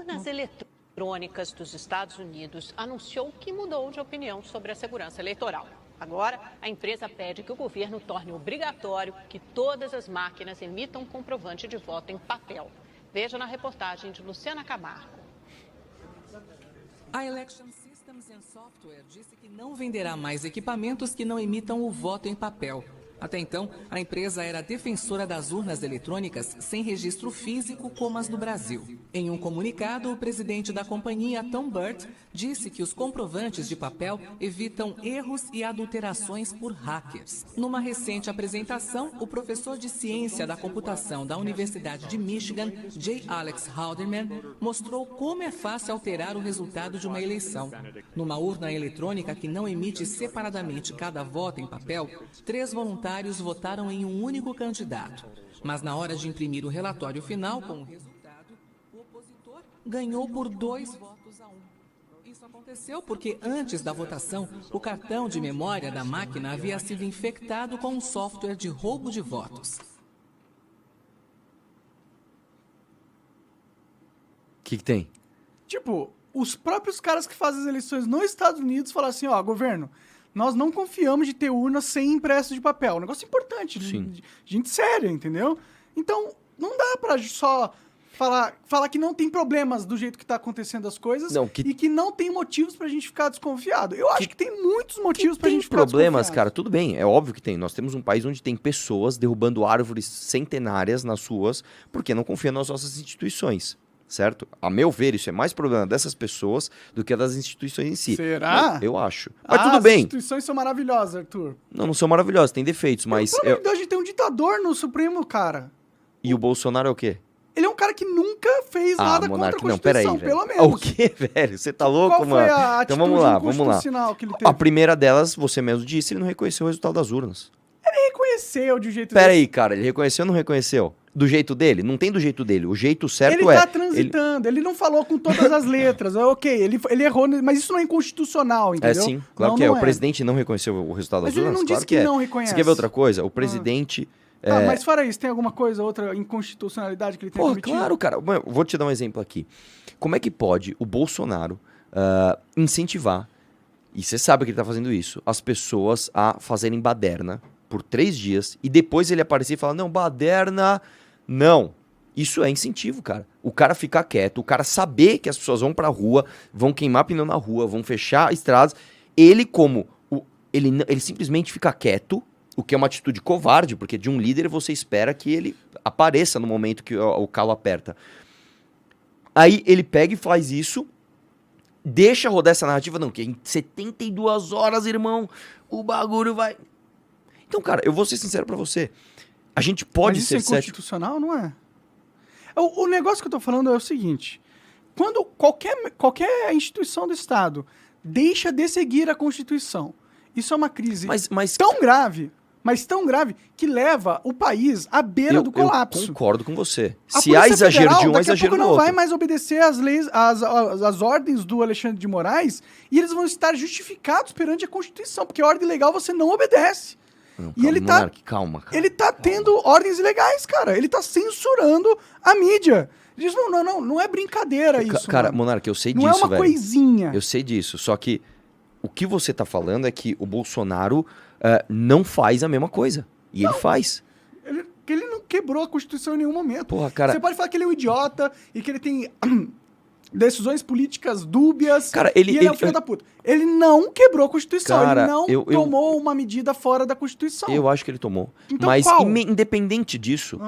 urnas eletrônicas dos Estados Unidos anunciou que mudou de opinião sobre a segurança eleitoral. Agora, a empresa pede que o governo torne obrigatório que todas as máquinas emitam comprovante de voto em papel. Veja na reportagem de Luciana Camargo. A Election Systems and Software disse que não venderá mais equipamentos que não emitam o voto em papel. Até então, a empresa era defensora das urnas eletrônicas sem registro físico como as do Brasil. Em um comunicado, o presidente da companhia, Tom Burt, disse que os comprovantes de papel evitam erros e adulterações por hackers. Numa recente apresentação, o professor de ciência da computação da Universidade de Michigan, J. Alex Halderman, mostrou como é fácil alterar o resultado de uma eleição. Numa urna eletrônica que não emite separadamente cada voto em papel, 3 voluntários votaram em um único candidato. Mas na hora de imprimir o relatório final com o resultado, o opositor ganhou por 2 votos a 1. Isso aconteceu porque antes da votação, o cartão de memória da máquina havia sido infectado com um software de roubo de votos. O que tem? Tipo, os próprios caras que fazem as eleições nos Estados Unidos falam assim, ó, governo, nós não confiamos de ter urna sem impresso de papel. Um negócio importante, gente séria, entendeu? Então, não dá pra só falar que não tem problemas do jeito que tá acontecendo as coisas e que não tem motivos pra gente ficar desconfiado. Eu acho que tem muitos motivos pra gente ficar problemas, desconfiado. cara, tudo bem, é óbvio que tem. Nós temos um país onde tem pessoas derrubando árvores centenárias nas ruas porque não confiam nas nossas instituições. Certo? A meu ver, isso é mais problema dessas pessoas do que das instituições em si. Será? Eu acho. Mas tudo bem. As instituições são maravilhosas, Arthur. Não são maravilhosas, tem defeitos, mas... Pelo amor de Deus, a gente tem um ditador no Supremo, cara. E o Bolsonaro é o quê? Ele é um cara que nunca fez nada Monarca, contra a Constituição, não, peraí, pelo velho. menos. O quê, velho? Você tá louco, Qual mano? foi a Então vamos lá. inconstitucional que ele teve? A primeira delas, você mesmo disse, ele não reconheceu o resultado das urnas. Ele reconheceu de um jeito Peraí, cara, ele reconheceu ou não reconheceu? Do jeito dele? Não tem do jeito dele. O jeito certo ele tá transitando, ele não falou com todas as letras. Ok, ele errou, mas isso não é inconstitucional, entendeu? É sim, claro não, que é. não O presidente não reconheceu o resultado das Mas ele urnas? não Claro disse que é. não reconhece. Você quer ver outra coisa? O presidente... Mas fora isso, tem alguma coisa, outra inconstitucionalidade que ele tem cometido? Claro, cara. Eu vou te dar um exemplo aqui. Como é que pode o Bolsonaro incentivar, e você sabe que ele tá fazendo isso, as pessoas a fazerem baderna por 3 dias e depois ele aparecer e falar, não, baderna, não. Isso é incentivo, cara. O cara ficar quieto, o cara saber que as pessoas vão pra rua, vão queimar pneu na rua, vão fechar estradas. Ele ele simplesmente fica quieto, o que é uma atitude covarde, porque de um líder você espera que ele apareça no momento que o calo aperta. Aí ele pega e faz isso, deixa rodar essa narrativa, não, que em 72 horas, irmão, o bagulho vai... Então, cara, eu vou ser sincero pra você. A gente pode Mas ser isso é inconstitucional, não é? O negócio que eu tô falando é o seguinte. Quando qualquer instituição do Estado deixa de seguir a Constituição, isso é uma crise tão grave, mas tão grave, que leva o país à beira do colapso. Eu concordo com você. A Se há Polícia exagero Federal, de um, há daqui a exagero pouco do não outro. vai mais obedecer às leis, às ordens do Alexandre de Moraes, e eles vão estar justificados perante a Constituição, porque a ordem legal você não obedece. Não, E ele tá, calma, cara. ele tá tendo ordens ilegais, cara. Ele tá censurando a mídia. Ele diz, não é brincadeira isso, Cara, mano. Monarca, eu sei Não disso, é uma velho. coisinha. Eu sei disso, só que o que você tá falando é que o Bolsonaro não faz a mesma coisa. E ele faz. Ele não quebrou a Constituição em nenhum momento. Porra, cara... Você pode falar que ele é um idiota e que ele tem decisões políticas dúbias. Cara, e ele é um filho da puta. Ele não quebrou a Constituição. Cara, ele não tomou uma medida fora da Constituição. Eu acho que ele tomou. Então, mas qual? Independente disso,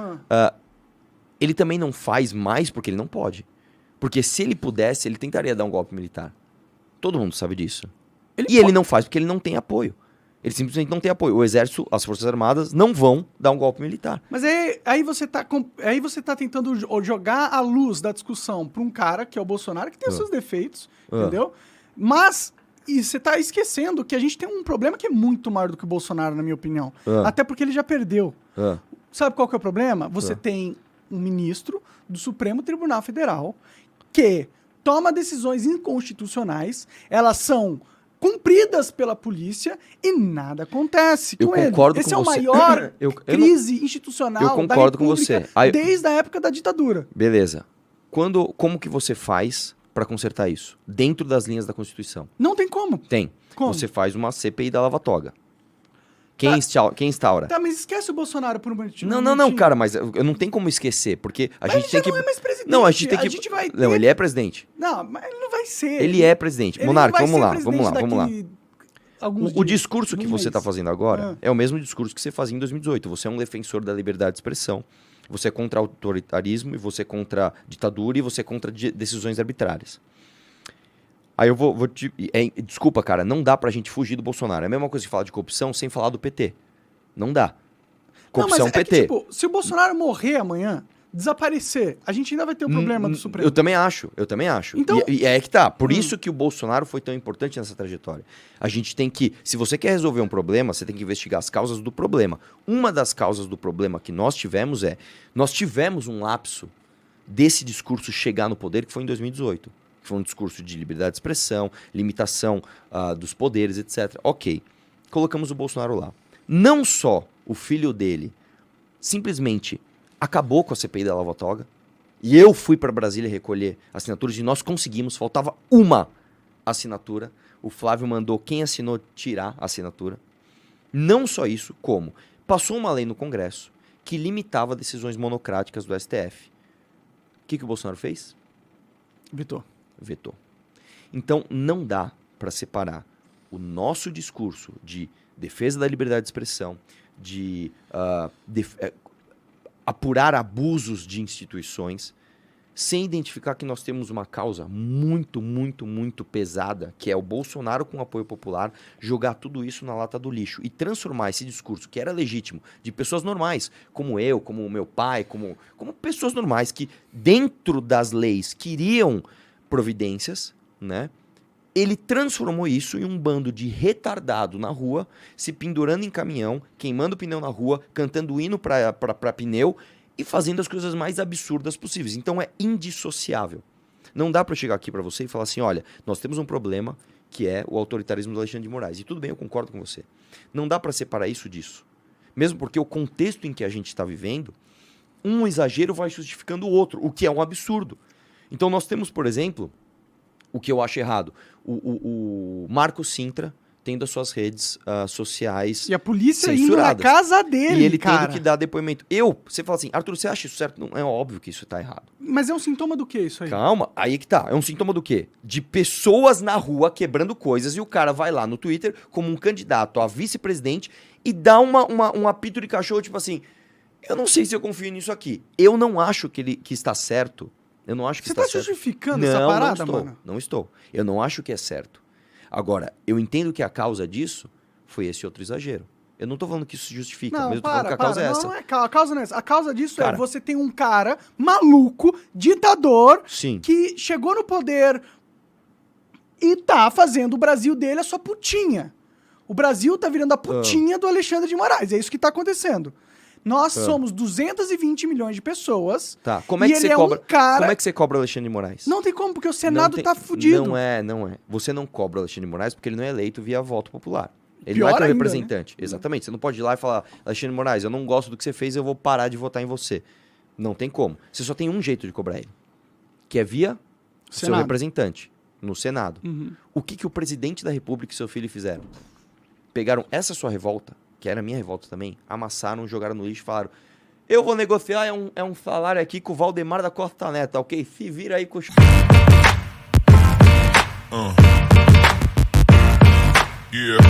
ele também não faz mais porque ele não pode. Porque se ele pudesse, ele tentaria dar um golpe militar. Todo mundo sabe disso. Ele não faz porque ele não tem apoio. Ele simplesmente não tem apoio. O Exército, as Forças Armadas não vão dar um golpe militar. Mas aí você tá tentando jogar a luz da discussão pra um cara, que é o Bolsonaro, que tem os seus defeitos, entendeu? Mas você tá esquecendo que a gente tem um problema que é muito maior do que o Bolsonaro, na minha opinião. Até porque ele já perdeu. Sabe qual que é o problema? Você tem um ministro do Supremo Tribunal Federal que toma decisões inconstitucionais, elas são cumpridas pela polícia e nada acontece com ele. Esse é o maior crise institucional eu concordo da República com você. desde a época da ditadura. Beleza. Como que você faz para consertar isso? Dentro das linhas da Constituição. Não tem como. Tem. Como? Você faz uma CPI da lava-toga. Quem instaura? Tá, mas esquece o Bolsonaro por um momentinho. Não, cara, mas eu não tem como esquecer, porque a gente tem que... Não é mais presidente. Não, a gente tem que... A gente vai ter... Não, ele é presidente. Não, mas ele não vai ser. Ele é presidente. Ele Monarca, não vai vamos ser lá. presidente daqui alguns O dias, discurso que um você mês. está fazendo agora é o mesmo discurso que você fazia em 2018. Você é um defensor da liberdade de expressão, você é contra autoritarismo, e você é contra ditadura, e você é contra decisões arbitrárias. Aí eu vou te... desculpa, cara, não dá pra gente fugir do Bolsonaro. É a mesma coisa que falar de corrupção sem falar do PT. Não dá. Corrupção, não, mas PT. É que, tipo, se o Bolsonaro morrer amanhã, desaparecer, a gente ainda vai ter o problema do Supremo. Eu também acho. Então... E é que tá. Por isso que o Bolsonaro foi tão importante nessa trajetória. A gente tem que... Se você quer resolver um problema, você tem que investigar as causas do problema. Uma das causas do problema que nós tivemos nós tivemos um lapso desse discurso chegar no poder, que foi em 2018. Que foi um discurso de liberdade de expressão, limitação dos poderes, etc. Ok. Colocamos o Bolsonaro lá. Não só o filho dele simplesmente acabou com a CPI da lava-toga, e eu fui para Brasília recolher assinaturas e nós conseguimos, faltava uma assinatura. O Flávio mandou quem assinou tirar a assinatura. Não só isso, como passou uma lei no Congresso que limitava decisões monocráticas do STF. O que o Bolsonaro fez? Vetou. Então, não dá para separar o nosso discurso de defesa da liberdade de expressão, de apurar abusos de instituições, sem identificar que nós temos uma causa muito, muito, muito pesada, que é o Bolsonaro com apoio popular, jogar tudo isso na lata do lixo e transformar esse discurso, que era legítimo, de pessoas normais, como eu, como o meu pai, como pessoas normais que, dentro das leis, queriam providências, né? Ele transformou isso em um bando de retardado na rua, se pendurando em caminhão, queimando pneu na rua, cantando hino pra pneu e fazendo as coisas mais absurdas possíveis. Então é indissociável. Não dá pra chegar aqui pra você e falar assim, olha, nós temos um problema que é o autoritarismo do Alexandre de Moraes. E tudo bem, eu concordo com você. Não dá pra separar isso disso. Mesmo porque o contexto em que a gente está vivendo, um exagero vai justificando o outro, o que é um absurdo. Então nós temos, por exemplo, o que eu acho errado, o Marco Sintra tendo as suas redes sociais e a polícia censuradas. Indo na casa dele, e ele cara. tendo que dar depoimento. Você fala assim, Arthur, você acha isso certo? Não, é óbvio que isso tá errado. Mas é um sintoma do que isso aí? Calma, aí que tá. É um sintoma do quê? De pessoas na rua quebrando coisas e o cara vai lá no Twitter como um candidato a vice-presidente e dá um apito de cachorro, tipo assim, eu não sei se eu confio nisso aqui. Eu não acho que está certo. Eu não acho que Você está tá certo. justificando essa parada, mano? Não estou. Eu não acho que é certo. Agora, eu entendo que a causa disso foi esse outro exagero. Eu não tô falando que isso se justifica, mas eu tô falando que a causa é essa. Não, a causa não é essa. A causa disso Cara, é você tem um cara maluco, ditador, sim, que chegou no poder e tá fazendo o Brasil dele a sua putinha. O Brasil tá virando a putinha do Alexandre de Moraes. É isso que tá acontecendo. Nós somos 220 milhões de pessoas. Tá. Como é que você cobra? Um cara... Como é que você cobra o Alexandre de Moraes? Não tem como, porque o Senado tá fudido. Não é. Você não cobra o Alexandre de Moraes porque ele não é eleito via voto popular. Ele Pior não é teu ainda, representante. né? Exatamente. Você não pode ir lá e falar, Alexandre de Moraes, eu não gosto do que você fez, eu vou parar de votar em você. Não tem como. Você só tem um jeito de cobrar ele, que é via seu representante no Senado. O que o presidente da República e seu filho fizeram? Pegaram essa sua revolta, que era a minha revolta também, amassaram, jogaram no lixo e falaram, eu vou negociar, é um salário aqui com o Valdemar da Costa Neto, ok? Se vira aí com os... Yeah.